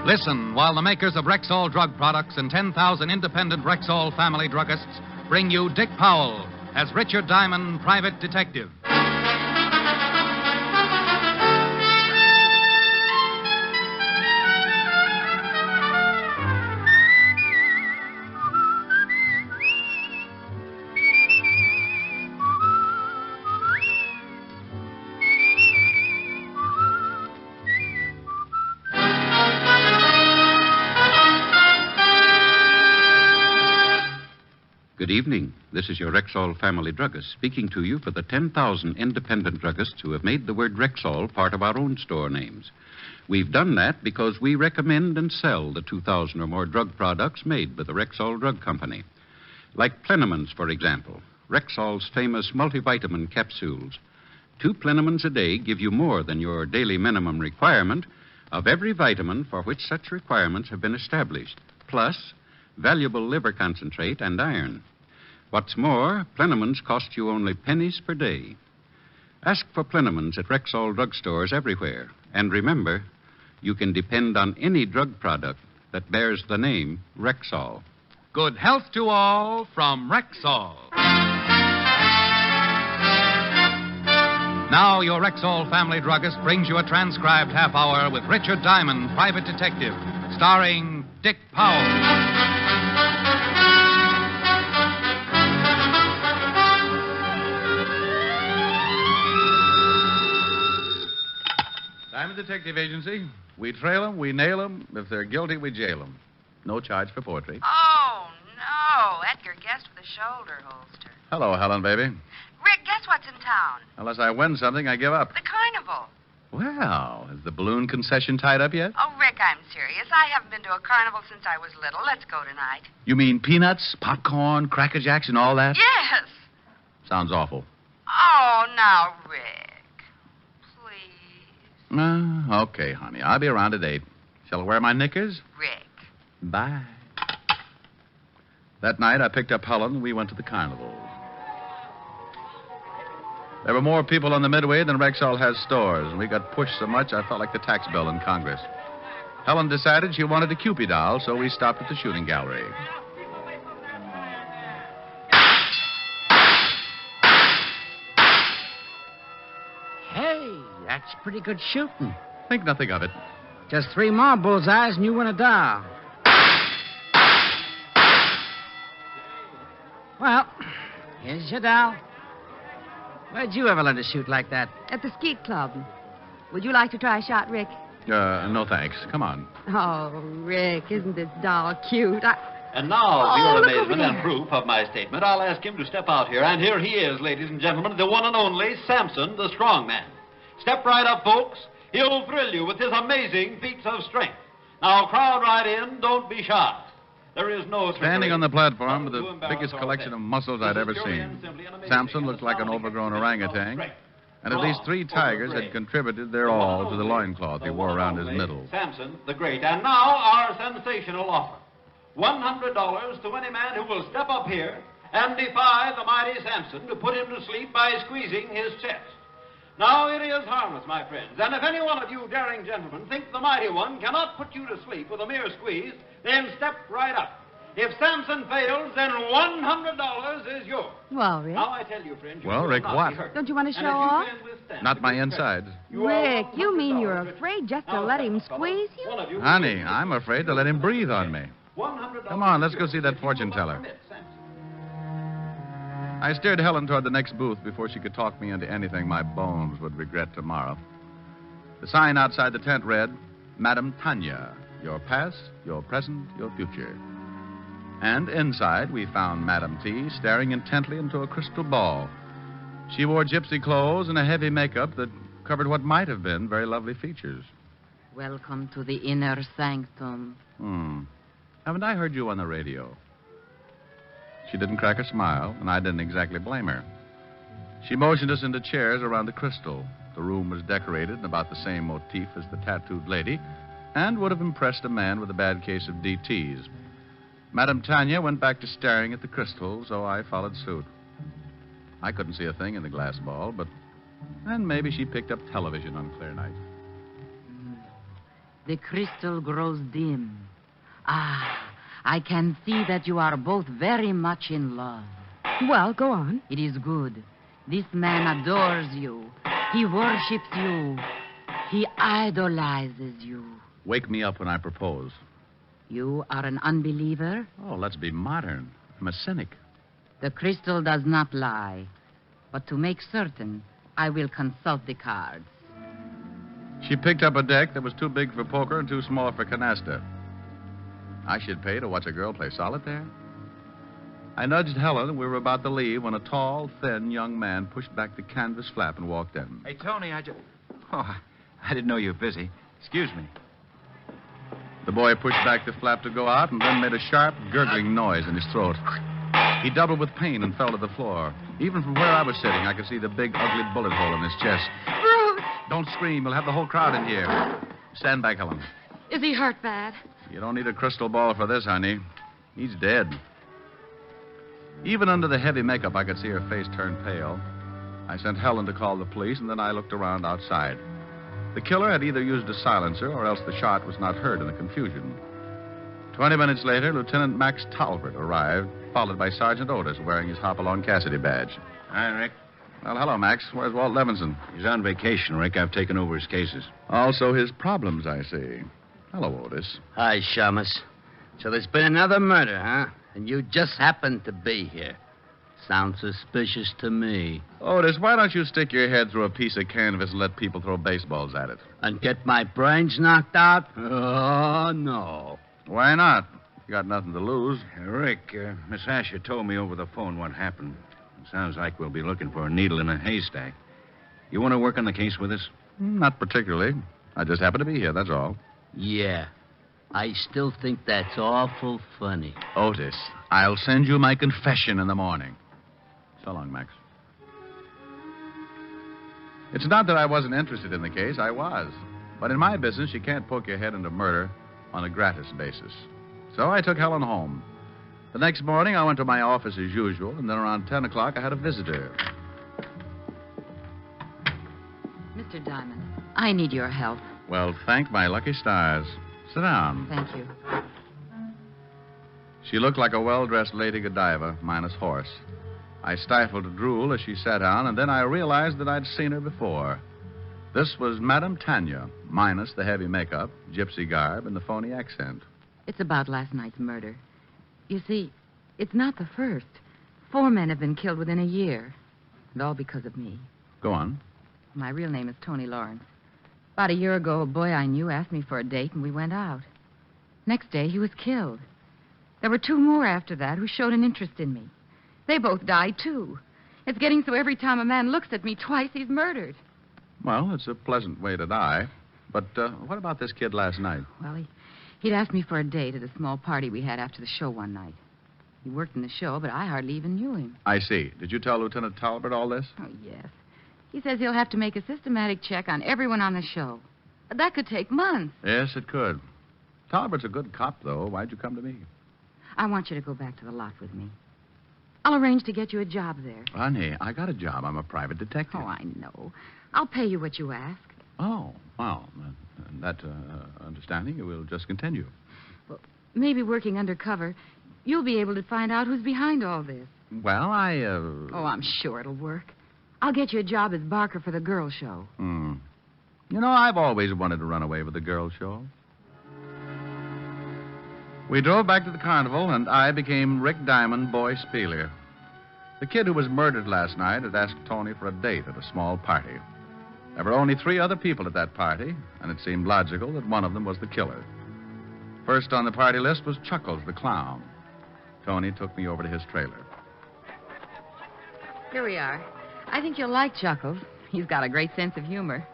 Listen while the makers of Rexall drug products and 10,000 independent Rexall family druggists bring you Dick Powell as Richard Diamond, private detective. Good evening. This is your Rexall family druggist speaking to you for the 10,000 independent druggists who have made the word Rexall part of our own store names. We've done that because we recommend and sell the 2,000 or more drug products made by the Rexall Drug Company. Like Plenamins, for example, Rexall's famous multivitamin capsules. 2 Plenamins a day give you more than your daily minimum requirement of every vitamin for which such requirements have been established, plus valuable liver concentrate and iron. What's more, Plenamins cost you only pennies per day. Ask for Plenamins at Rexall drugstores everywhere. And remember, you can depend on any drug product that bears the name Rexall. Good health to all from Rexall. Now, your Rexall family druggist brings you a transcribed half hour with Richard Diamond, private detective, starring Dick Powell. Diamond Detective Agency. We trail 'em, we nail 'em. If they're guilty, we jail 'em. No charge for poetry. Oh, no. Edgar guessed with a shoulder holster. Hello, Helen, baby. Rick, guess what's in town? Unless I win something, I give up. The carnival. Well, is the balloon concession tied up yet? Oh, Rick, I'm serious. I haven't been to a carnival since I was little. Let's go tonight. You mean peanuts, popcorn, Cracker Jacks, and all that? Yes. Sounds awful. Oh, now, Rick. Please. Okay, honey. I'll be around at 8. Shall I wear my knickers? Rick. Bye. That night, I picked up Helen and we went to the carnival. There were more people on the Midway than Rexall has stores, and we got pushed so much I felt like the tax bill in Congress. Helen decided she wanted a Cupid doll, so we stopped at the shooting gallery. Hey, that's pretty good shooting. Think nothing of it. Just 3 more bullseyes and you win a doll. Well, here's your doll. Where'd you ever learn to shoot like that? At the skeet club. Would you like to try a shot, Rick? No thanks. Come on. Oh, Rick, isn't this doll cute? And now, for your look amazement over and there. proof of my statement, I'll ask him to step out here. And here he is, ladies and gentlemen, the one and only Samson, the strong man. Step right up, folks. He'll thrill you with his amazing feats of strength. Now, crowd right in. Don't be shy. There is no... Standing on the platform with the biggest collection of muscles I'd ever seen. Samson looked like an overgrown orangutan, and at least 3 tigers had contributed their all to the loincloth he wore around his middle. Samson the Great. And now, our sensational offer. $100 to any man who will step up here and defy the mighty Samson to put him to sleep by squeezing his chest. Now, it is harmless, my friends, and if any one of you daring gentlemen think the mighty one cannot put you to sleep with a mere squeeze, then step right up. If Samson fails, then $100 is yours. Well, Rick. Now, I tell you, friends, you Well, will Rick, not what? be hurt. Don't you want to And show if you off? can withstand Not the my good inside. pressure, you Rick, are you mean you're $100 afraid just to Now, let him fellow, squeeze you? one of you Honey, will I'm afraid to let him breathe on me. $100 Come on, let's go is see that yours. fortune You will teller. not permit Samson. I steered Helen toward the next booth before she could talk me into anything my bones would regret tomorrow. The sign outside the tent read, Madame Tanya, your past, your present, your future. And inside, we found Madame T staring intently into a crystal ball. She wore gypsy clothes and a heavy makeup that covered what might have been very lovely features. Welcome to the inner sanctum. Haven't I heard you on the radio? She didn't crack a smile, and I didn't exactly blame her. She motioned us into chairs around the crystal. The room was decorated in about the same motif as the tattooed lady, and would have impressed a man with a bad case of DTs. Madame Tanya went back to staring at the crystal, so I followed suit. I couldn't see a thing in the glass ball, but... And maybe she picked up television on clear night. The crystal grows dim. Ah, I can see that you are both very much in love. Well, go on. It is good. This man adores you. He worships you. He idolizes you. Wake me up when I propose. You are an unbeliever? Oh, let's be modern. I'm a cynic. The crystal does not lie. But to make certain, I will consult the cards. She picked up a deck that was too big for poker and too small for canasta. I should pay to watch a girl play solitaire. I nudged Helen, and we were about to leave when a tall, thin young man pushed back the canvas flap and walked in. Hey, Tony, Oh, I didn't know you were busy. Excuse me. The boy pushed back the flap to go out and then made a sharp, gurgling noise in his throat. He doubled with pain and fell to the floor. Even from where I was sitting, I could see the big, ugly bullet hole in his chest. Bruce! Don't scream. We'll have the whole crowd in here. Stand back, Helen. Is he hurt bad? You don't need a crystal ball for this, honey. He's dead. Even under the heavy makeup, I could see her face turn pale. I sent Helen to call the police, and then I looked around outside. The killer had either used a silencer, or else the shot was not heard in the confusion. 20 minutes later, Lieutenant Max Talbot arrived, followed by Sergeant Otis wearing his Hopalong Cassidy badge. Hi, Rick. Well, hello, Max. Where's Walt Levinson? He's on vacation, Rick. I've taken over his cases. Also his problems, I see. Hello, Otis. Hi, Shamus. So there's been another murder, huh? And you just happened to be here. Sounds suspicious to me. Otis, why don't you stick your head through a piece of canvas and let people throw baseballs at it? And get my brains knocked out? Oh, no. Why not? You got nothing to lose. Rick, Miss Asher told me over the phone what happened. It sounds like we'll be looking for a needle in a haystack. You want to work on the case with us? Not particularly. I just happen to be here, that's all. Yeah. I still think that's awful funny. Otis, I'll send you my confession in the morning. So long, Max. It's not that I wasn't interested in the case. I was. But in my business, you can't poke your head into murder on a gratis basis. So I took Helen home. The next morning, I went to my office as usual, and then around 10 o'clock, I had a visitor. Mr. Diamond, I need your help. Well, thank my lucky stars. Sit down. Thank you. She looked like a well-dressed Lady Godiva, minus horse. I stifled a drool as she sat down, and then I realized that I'd seen her before. This was Madame Tanya, minus the heavy makeup, gypsy garb, and the phony accent. It's about last night's murder. You see, it's not the first. 4 men have been killed within a year. And all because of me. Go on. My real name is Tony Lawrence. About a year ago, a boy I knew asked me for a date, and we went out. Next day, he was killed. There were 2 more after that who showed an interest in me. They both died, too. It's getting so every time a man looks at me twice, he's murdered. Well, it's a pleasant way to die. But what about this kid last night? Well, he'd asked me for a date at a small party we had after the show one night. He worked in the show, but I hardly even knew him. I see. Did you tell Lieutenant Talbot all this? Oh, yes. He says he'll have to make a systematic check on everyone on the show. That could take months. Yes, it could. Talbot's a good cop, though. Why'd you come to me? I want you to go back to the lot with me. I'll arrange to get you a job there. Honey, I got a job. I'm a private detective. Oh, I know. I'll pay you what you ask. Oh, well, that understanding will just continue. Well, maybe working undercover, you'll be able to find out who's behind all this. Well, Oh, I'm sure it'll work. I'll get you a job as Barker for the girl show. You know, I've always wanted to run away with the girl show. We drove back to the Carnival, and I became Rick Diamond, boy Spieler. The kid who was murdered last night had asked Tony for a date at a small party. There were only 3 other people at that party, and it seemed logical that one of them was the killer. First on the party list was Chuckles, the clown. Tony took me over to his trailer. Here we are. I think you'll like Chuckles. He's got a great sense of humor.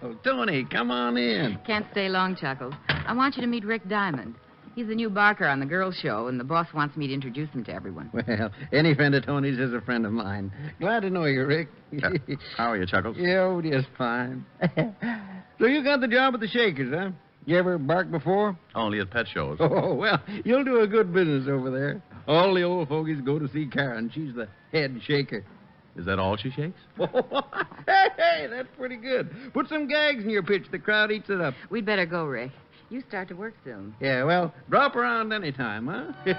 Well, Tony, come on in. Can't stay long, Chuckles. I want you to meet Rick Diamond. He's the new Barker on the girls' show, and the boss wants me to introduce him to everyone. Well, any friend of Tony's is a friend of mine. Glad to know you, Rick. How are you, Chuckles? Yeah, just fine. So you got the job at the Shakers, huh? You ever bark before? Only at pet shows. Oh, well, you'll do a good business over there. All the old fogies go to see Karen. She's the head shaker. Is that all she shakes? Hey, that's pretty good. Put some gags in your pitch. The crowd eats it up. We'd better go, Rick. You start to work soon. Yeah, well, drop around any time, huh?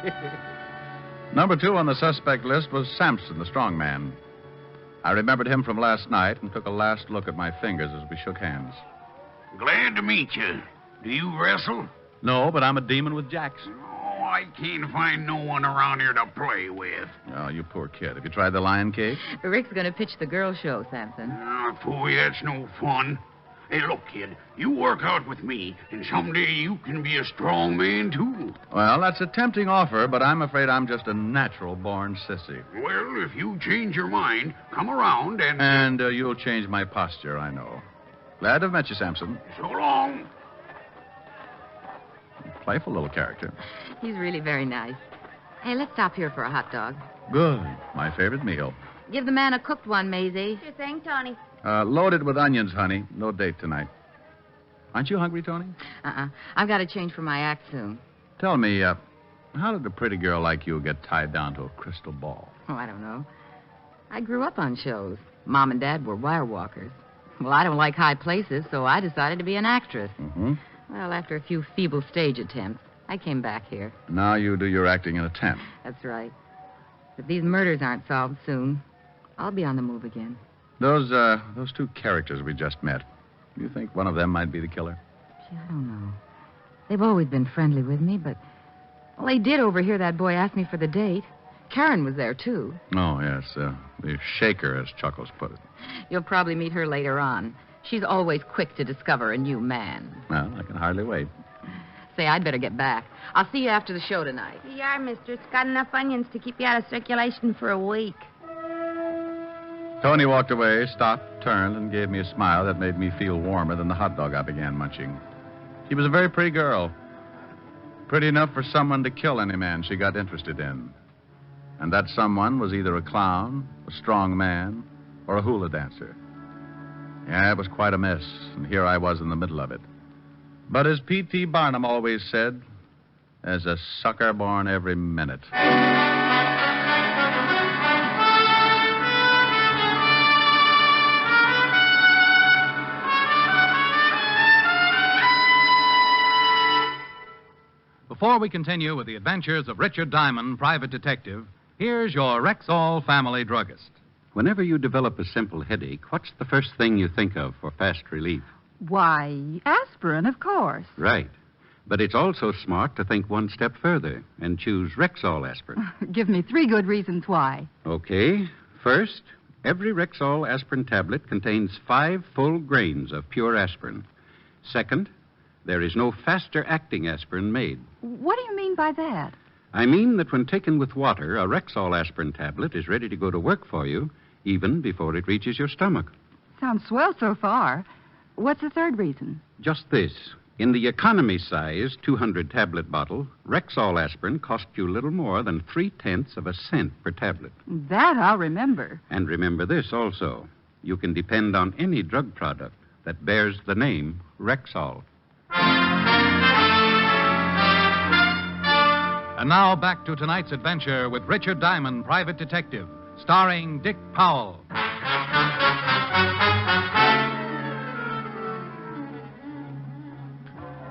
Number 2 on the suspect list was Sampson, the strong man. I remembered him from last night and took a last look at my fingers as we shook hands. Glad to meet you. Do you wrestle? No, but I'm a demon with jacks. Oh, I can't find no one around here to play with. Oh, you poor kid. Have you tried the lion cake? Rick's going to pitch the girls' show, Sampson. Phooey, that's no fun. Hey, look, kid, you work out with me, and someday you can be a strong man, too. Well, that's a tempting offer, but I'm afraid I'm just a natural-born sissy. Well, if you change your mind, come around and... And you'll change my posture, I know. Glad to have met you, Sampson. So long. Playful little character. He's really very nice. Hey, let's stop here for a hot dog. Good. My favorite meal. Give the man a cooked one, Maisie. Sure thing, Tony. Loaded with onions, honey. No date tonight. Aren't you hungry, Tony? I've got to change for my act soon. Tell me, how did a pretty girl like you get tied down to a crystal ball? Oh, I don't know. I grew up on shows. Mom and Dad were wire walkers. Well, I don't like high places, so I decided to be an actress. Mm-hmm. Well, after a few feeble stage attempts, I came back here. Now you do your acting in a tent. That's right. If these murders aren't solved soon, I'll be on the move again. Those 2 characters we just met, you think one of them might be the killer? Gee, I don't know. They've always been friendly with me, but... Well, they did overhear that boy ask me for the date. Karen was there, too. Oh, yes. The shaker, as Chuckles put it. You'll probably meet her later on. She's always quick to discover a new man. Well, I can hardly wait. Say, I'd better get back. I'll see you after the show tonight. Here you are, mister. It's got enough onions to keep you out of circulation for a week. Tony walked away, stopped, turned, and gave me a smile that made me feel warmer than the hot dog I began munching. She was a very pretty girl. Pretty enough for someone to kill any man she got interested in. And that someone was either a clown, a strong man, or a hula dancer. Yeah, it was quite a mess, and here I was in the middle of it. But as P.T. Barnum always said, there's a sucker born every minute. Before we continue with the adventures of Richard Diamond, private detective, here's your Rexall family druggist. Whenever you develop a simple headache, what's the first thing you think of for fast relief? Why, aspirin, of course. Right. But it's also smart to think one step further and choose Rexall aspirin. Give me 3 good reasons why. Okay. First, every Rexall aspirin tablet contains 5 full grains of pure aspirin. Second, there is no faster-acting aspirin made. What do you mean by that? I mean that when taken with water, a Rexall aspirin tablet is ready to go to work for you even before it reaches your stomach. Sounds swell so far. What's the third reason? Just this. In the economy size 200-tablet bottle, Rexall aspirin cost you little more than 0.3 of a cent per tablet. That I'll remember. And remember this also. You can depend on any drug product that bears the name Rexall. And now back to tonight's adventure with Richard Diamond, private detective, starring Dick Powell.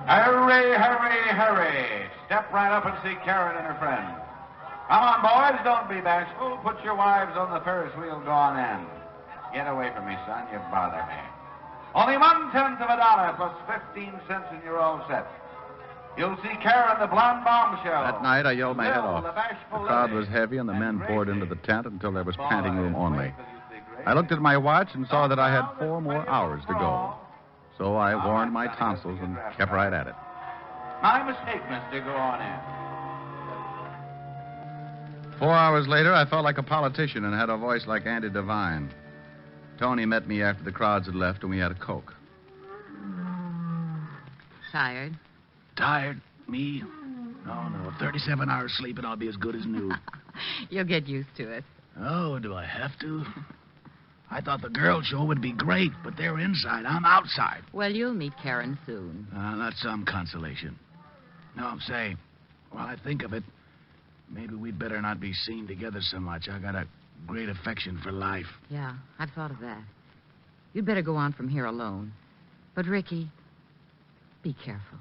Hurry, hurry, hurry. Step right up and see Karen and her friend. Come on, boys, don't be bashful. Put your wives on the Ferris wheel, go on in. Get away from me, son, you bother me. Only 1/10 of a dollar plus 15 cents and you're all set. You'll see Karen, the blonde bombshell. That night, I yelled my head Bill, off. the bashful The crowd lady. was heavy, and the men And poured Gracie. into the tent until there was Boys, panting room only. wait till you see Gracie. I looked at my watch and saw that I had 4 more Ready hours to for go. all. So I All warmed right, my Sonny, tonsils let's and get dressed kept up. right at it. My mistake, mister. Go on in. 4 hours later, I felt like a politician and had a voice like Andy Devine. Tony met me after the crowds had left, and we had a Coke. Tired? Tired? Me? No. 37 hours sleep and I'll be as good as new. You'll get used to it. Oh, do I have to? I thought the girl show would be great, but they're inside. I'm outside. Well, you'll meet Karen soon. That's some consolation. No, say, while I think of it, maybe we'd better not be seen together so much. I got a great affection for life. Yeah, I've thought of that. You'd better go on from here alone. But, Ricky, be careful.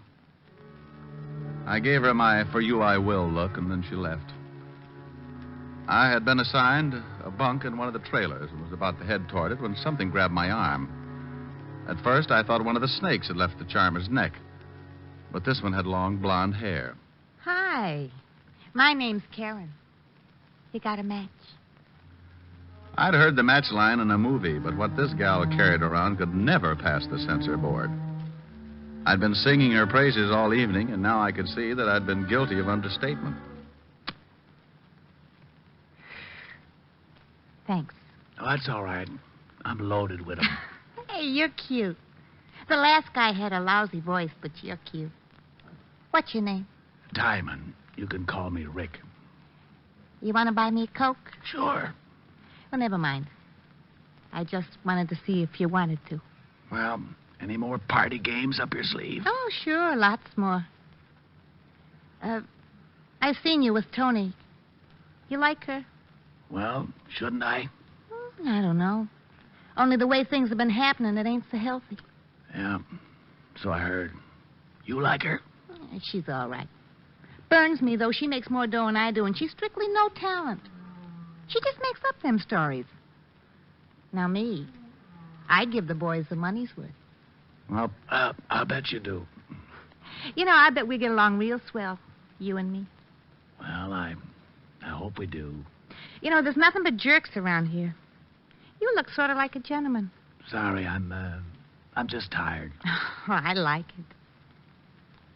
I gave her my for you I will look, and then she left. I had been assigned a bunk in one of the trailers and was about to head toward it when something grabbed my arm. At first, I thought one of the snakes had left the charmer's neck. But this one had long blonde hair. Hi. My name's Karen. You got a match? I'd heard the match line in a movie, but what this gal carried around could never pass the censor board. I'd been singing her praises all evening, and now I could see that I'd been guilty of understatement. Thanks. Oh, that's all right. I'm loaded with them. Hey, you're cute. The last guy had a lousy voice, but you're cute. What's your name? Diamond. You can call me Rick. You want to buy me a Coke? Sure. Well, never mind. I just wanted to see if you wanted to. Well, any more party games up your sleeve? Oh, sure, lots more. I've seen you with Tony. You like her? Well, shouldn't I? I don't know. Only the way things have been happening, it ain't so healthy. Yeah, so I heard. You like her? She's all right. Burns me, though. She makes more dough than I do, and she's strictly no talent. She just makes up them stories. Now, me, I'd give the boys the money's worth. Well, I'll bet you do. You know, I bet we get along real swell, you and me. Well, I hope we do. You know, there's nothing but jerks around here. You look sort of like a gentleman. Sorry, I'm just tired. Oh, I like it.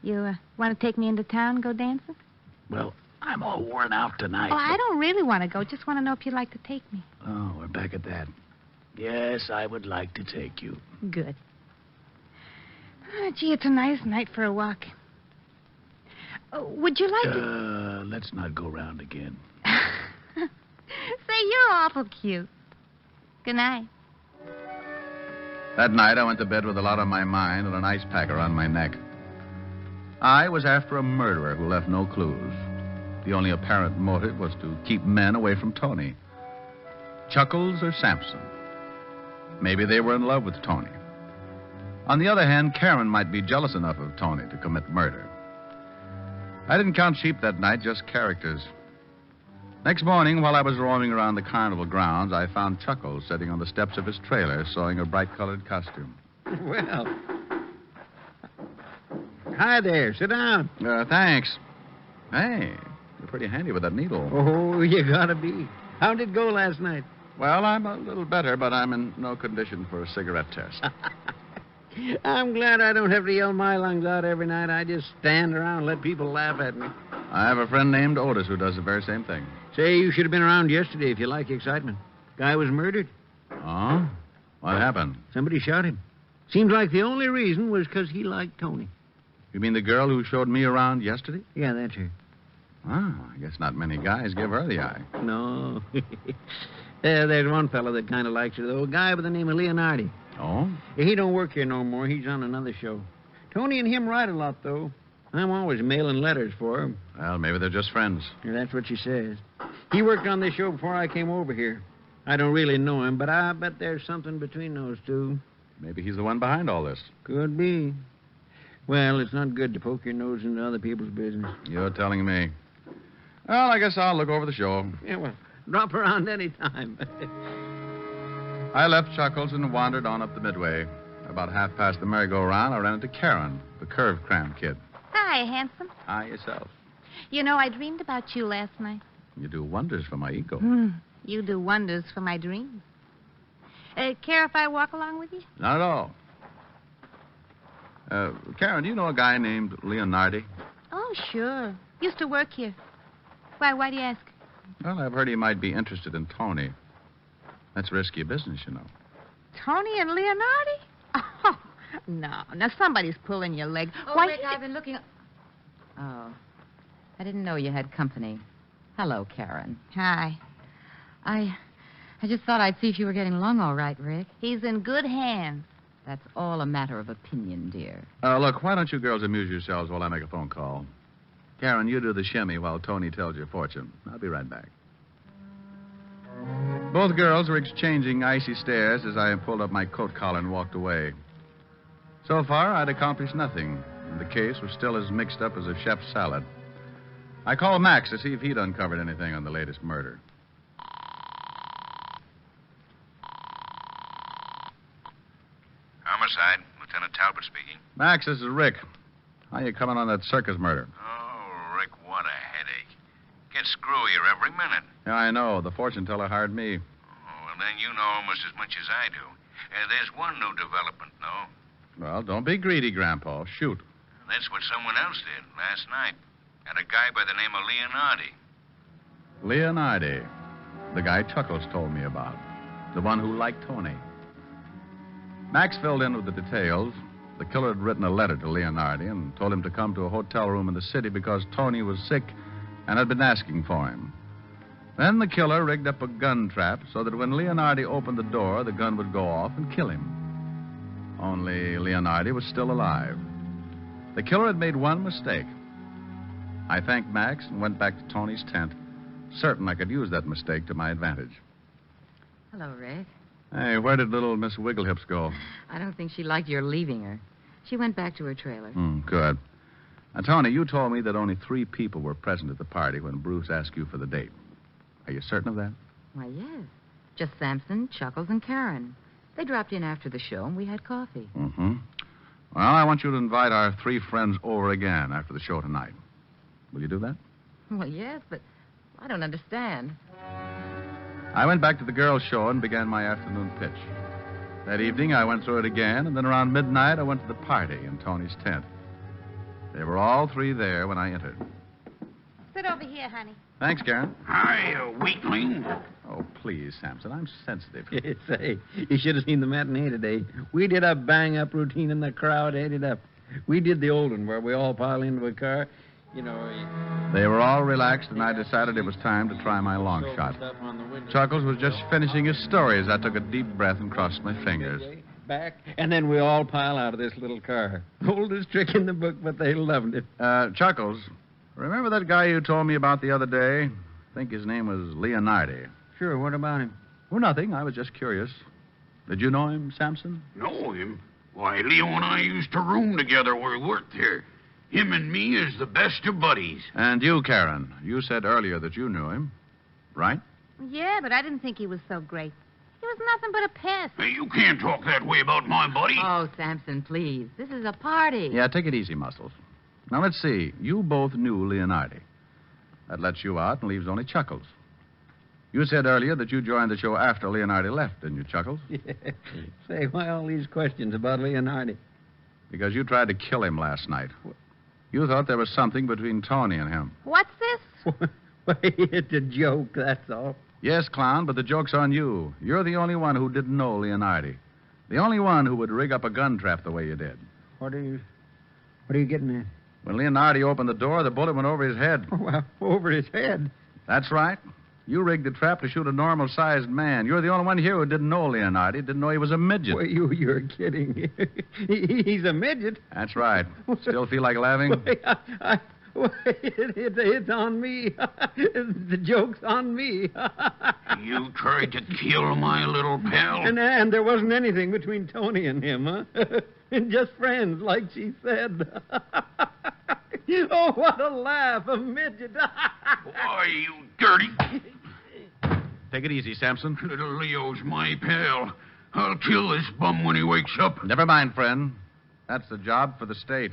You want to take me into town, go dancing? Well, I'm all worn out tonight. Oh, I don't really want to go. Just want to know if you'd like to take me. Oh, we're back at that. Yes, I would like to take you. Good. Oh, gee, it's a nice night for a walk. Would you like to... Let's not go round again. Say, you're awful cute. Good night. That night, I went to bed with a lot on my mind and an ice pack around my neck. I was after a murderer who left no clues. The only apparent motive was to keep men away from Tony. Chuckles or Sampson. Maybe they were in love with Tony. On the other hand, Karen might be jealous enough of Tony to commit murder. I didn't count sheep that night, just characters. Next morning, while I was roaming around the carnival grounds, I found Chuckles sitting on the steps of his trailer sewing a bright-colored costume. Well. Hi there. Sit down. Thanks. Hey, you're pretty handy with that needle. Oh, you gotta be. How did it go last night? Well, I'm a little better, but I'm in no condition for a cigarette test. I'm glad I don't have to yell my lungs out every night. I just stand around and let people laugh at me. I have a friend named Otis who does the very same thing. Say, you should have been around yesterday if you like excitement. Guy was murdered. Oh? What happened? Somebody shot him. Seems like the only reason was because he liked Tony. You mean the girl who showed me around yesterday? Yeah, that's her. Oh, I guess not many guys give her the eye. No. There's one fellow that kind of likes her, though. A guy by the name of Leonardi. Oh? He don't work here no more. He's on another show. Tony and him write a lot, though. I'm always mailing letters for him. Well, maybe they're just friends. Yeah, that's what she says. He worked on this show before I came over here. I don't really know him, but I bet there's something between those two. Maybe he's the one behind all this. Could be. Well, it's not good to poke your nose into other people's business. You're telling me. Well, I guess I'll look over the show. Yeah, well, drop around any time. I left Chuckles and wandered on up the Midway. About half past the merry-go-round, I ran into Karen, the curve cram kid. Hi, handsome. Hi, yourself. You know, I dreamed about you last night. You do wonders for my ego. You do wonders for my dreams. Care if I walk along with you? Not at all. Karen, do you know a guy named Leonardi? Oh, sure. Used to work here. Why do you ask? Well, I've heard he might be interested in Tony. That's risky business, you know. Tony and Leonardi? Oh, no. Now, somebody's pulling your leg. Oh, Why Rick, I've been looking... Oh, I didn't know you had company. Hello, Karen. Hi. I just thought I'd see if you were getting along all right, Rick. He's in good hands. That's all a matter of opinion, dear. Look, why don't you girls amuse yourselves while I make a phone call? Karen, you do the shimmy while Tony tells your fortune. I'll be right back. Both girls were exchanging icy stares as I pulled up my coat collar and walked away. So far, I'd accomplished nothing, and the case was still as mixed up as a chef's salad. I called Max to see if he'd uncovered anything on the latest murder. Homicide. Lieutenant Talbot speaking. Max, this is Rick. How you coming on that circus murder? Oh, Rick, what a headache. Gets screwier every minute. Yeah, I know. The fortune teller hired me. Oh, well, then you know almost as much as I do. There's one new development, though. Well, don't be greedy, Grandpa. Shoot. That's what someone else did last night. And a guy by the name of Leonardi. Leonardi. The guy Chuckles told me about. The one who liked Tony. Max filled in with the details. The killer had written a letter to Leonardi and told him to come to a hotel room in the city because Tony was sick and had been asking for him. Then the killer rigged up a gun trap so that when Leonardi opened the door, the gun would go off and kill him. Only Leonardi was still alive. The killer had made one mistake. I thanked Max and went back to Tony's tent, certain I could use that mistake to my advantage. Hello, Rick. Hey, where did little Miss Wigglehips go? I don't think she liked your leaving her. She went back to her trailer. Good. Now, Tony, you told me that only 3 people were present at the party when Bruce asked you for the date. Are you certain of that? Why, yes. Just Sampson, Chuckles, and Karen. They dropped in after the show, and we had coffee. Mm-hmm. Well, I want you to invite our 3 friends over again after the show tonight. Will you do that? Well, yes, but I don't understand. I went back to the girls' show and began my afternoon pitch. That evening, I went through it again, and then around midnight, I went to the party in Tony's tent. They were all 3 there when I entered. Sit over here, honey. Thanks, Karen. Hi, weakling. Oh, please, Sampson, I'm sensitive. Say, you should have seen the matinee today. We did a bang-up routine, and the crowd ate it up. We did the old one where we all pile into a car. You know... They were all relaxed, and I decided it was time to try my long shot. Chuckles was just finishing his story as I took a deep breath and crossed my fingers. Back, and then we all pile out of this little car. Oldest trick in the book, but they loved it. Chuckles, remember that guy you told me about the other day? I think his name was Leonardi. Sure, what about him? Oh, nothing. I was just curious. Did you know him, Sampson? Know him? Why, Leo and I used to room together where we worked here. Him and me is the best of buddies. And you, Karen, you said earlier that you knew him, right? Yeah, but I didn't think he was so great. He was nothing but a pest. Hey, you can't talk that way about my buddy. Oh, Sampson, please. This is a party. Yeah, take it easy, Muscles. Now, let's see. You both knew Leonardi. That lets you out and leaves only Chuckles. You said earlier that you joined the show after Leonardi left, didn't you, Chuckles? Yeah. Say, why all these questions about Leonardi? Because you tried to kill him last night. You thought there was something between Tony and him. What's this? It's a joke, that's all. Yes, Clown, but the joke's on you. You're the only one who didn't know Leonardi. The only one who would rig up a gun trap the way you did. What are you getting at? When Leonardi opened the door, the bullet went over his head. Oh, well, over his head? That's right. You rigged the trap to shoot a normal-sized man. You're the only one here who didn't know Leonardi, didn't know he was a midget. Well, you're kidding. He's a midget. That's right. Still feel like laughing? It's on me. The joke's on me. You tried to kill my little pal? And there wasn't anything between Tony and him, huh? And just friends, like she said. Oh, what a laugh, a midget. Why, you dirty... Take it easy, Sampson. Little Leo's my pal. I'll kill this bum when he wakes up. Never mind, friend. That's the job for the state.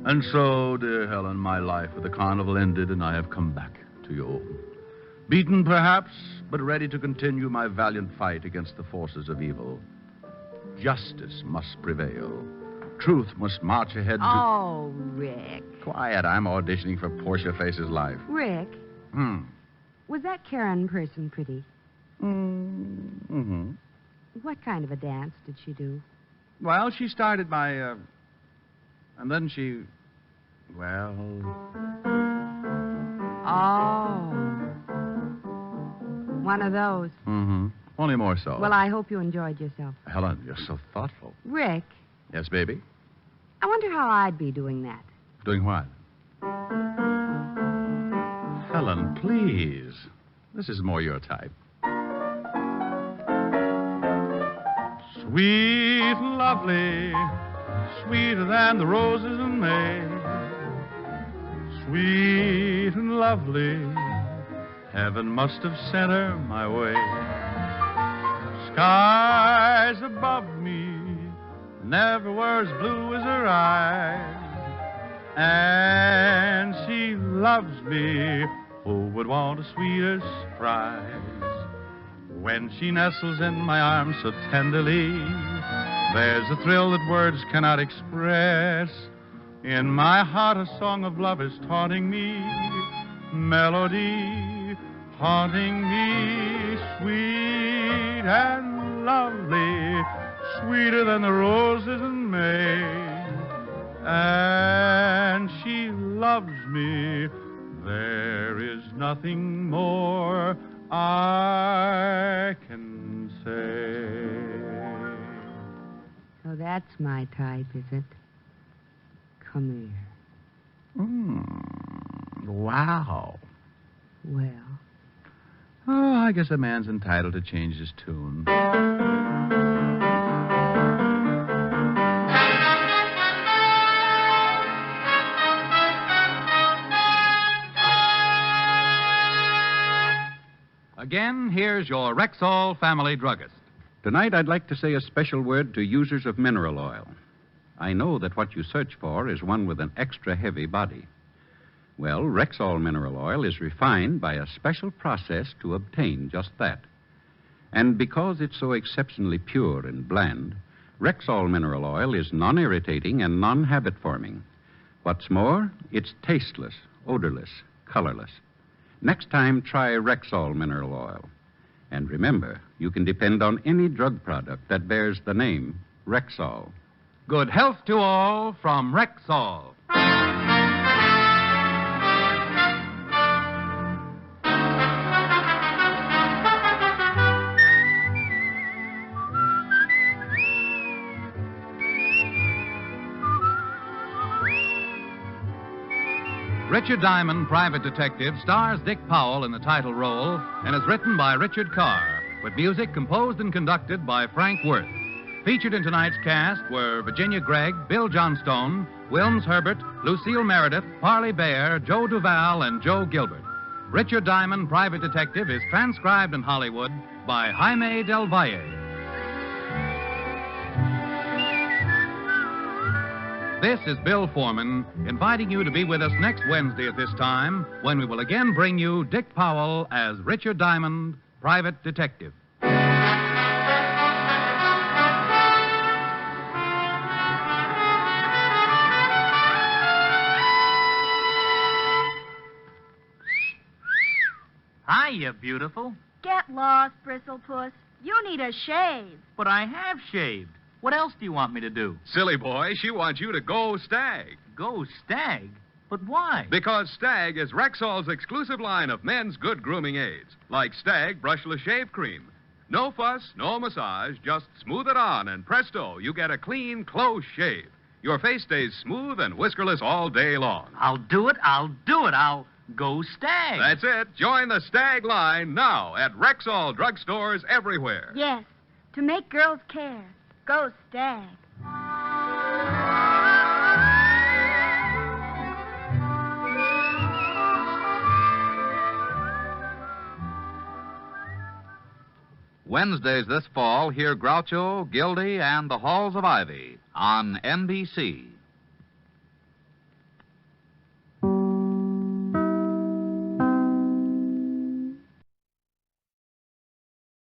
And so, dear Helen, my life at the Carnival ended, and I have come back to you. Beaten, perhaps, but ready to continue my valiant fight against the forces of evil. Justice must prevail. Truth must march ahead to... Oh, Rick. Quiet, I'm auditioning for Portia Face's life. Rick, was that Karen person pretty? Mm-hmm. What kind of a dance did she do? Well, she started by, and then she... Well... Oh. One of those. Mm-hmm. Only more so. Well, I hope you enjoyed yourself. Helen, you're so thoughtful. Rick, Yes, baby? I wonder how I'd be doing that. Doing what? Helen, please. This is more your type. Sweet and lovely, sweeter than the roses in May. Sweet and lovely, heaven must have sent her my way. Skies above me never were as blue as her eyes. And she loves me, who would want a sweeter surprise? When she nestles in my arms so tenderly, there's a thrill that words cannot express. In my heart a song of love is taunting me, melody haunting me, sweet and lovely, sweeter than the roses in May. And she loves me, there is nothing more I can say. So that's my type, is it? Come here. Wow. Well, Oh, I guess a man's entitled to change his tune. Again, here's your Rexall family druggist. Tonight, I'd like to say a special word to users of mineral oil. I know that what you search for is one with an extra heavy body. Well, Rexall mineral oil is refined by a special process to obtain just that. And because it's so exceptionally pure and bland, Rexall mineral oil is non-irritating and non-habit-forming. What's more, it's tasteless, odorless, colorless. Next time, try Rexall mineral oil. And remember, you can depend on any drug product that bears the name Rexall. Good health to all from Rexall. Richard Diamond, Private Detective, stars Dick Powell in the title role and is written by Richard Carr, with music composed and conducted by Frank Worth. Featured in tonight's cast were Virginia Gregg, Bill Johnstone, Wilms Herbert, Lucille Meredith, Parley Bear, Joe Duval, and Joe Gilbert. Richard Diamond, Private Detective, is transcribed in Hollywood by Jaime Del Valle. This is Bill Foreman, inviting you to be with us next Wednesday at this time, when we will again bring you Dick Powell as Richard Diamond, Private Detective. Hiya, beautiful. Get lost, Bristlepuss. You need a shave. But I have shaved. What else do you want me to do? Silly boy, she wants you to go Stag. Go Stag? But why? Because Stag is Rexall's exclusive line of men's good grooming aids, like Stag Brushless Shave Cream. No fuss, no massage, just smooth it on, and presto, you get a clean, close shave. Your face stays smooth and whiskerless all day long. I'll do it. I'll go Stag. That's it. Join the Stag line now at Rexall drugstores everywhere. Yes, to make girls care. Go Stag. Wednesdays this fall, hear Groucho, Gildy, and the Halls of Ivy on NBC.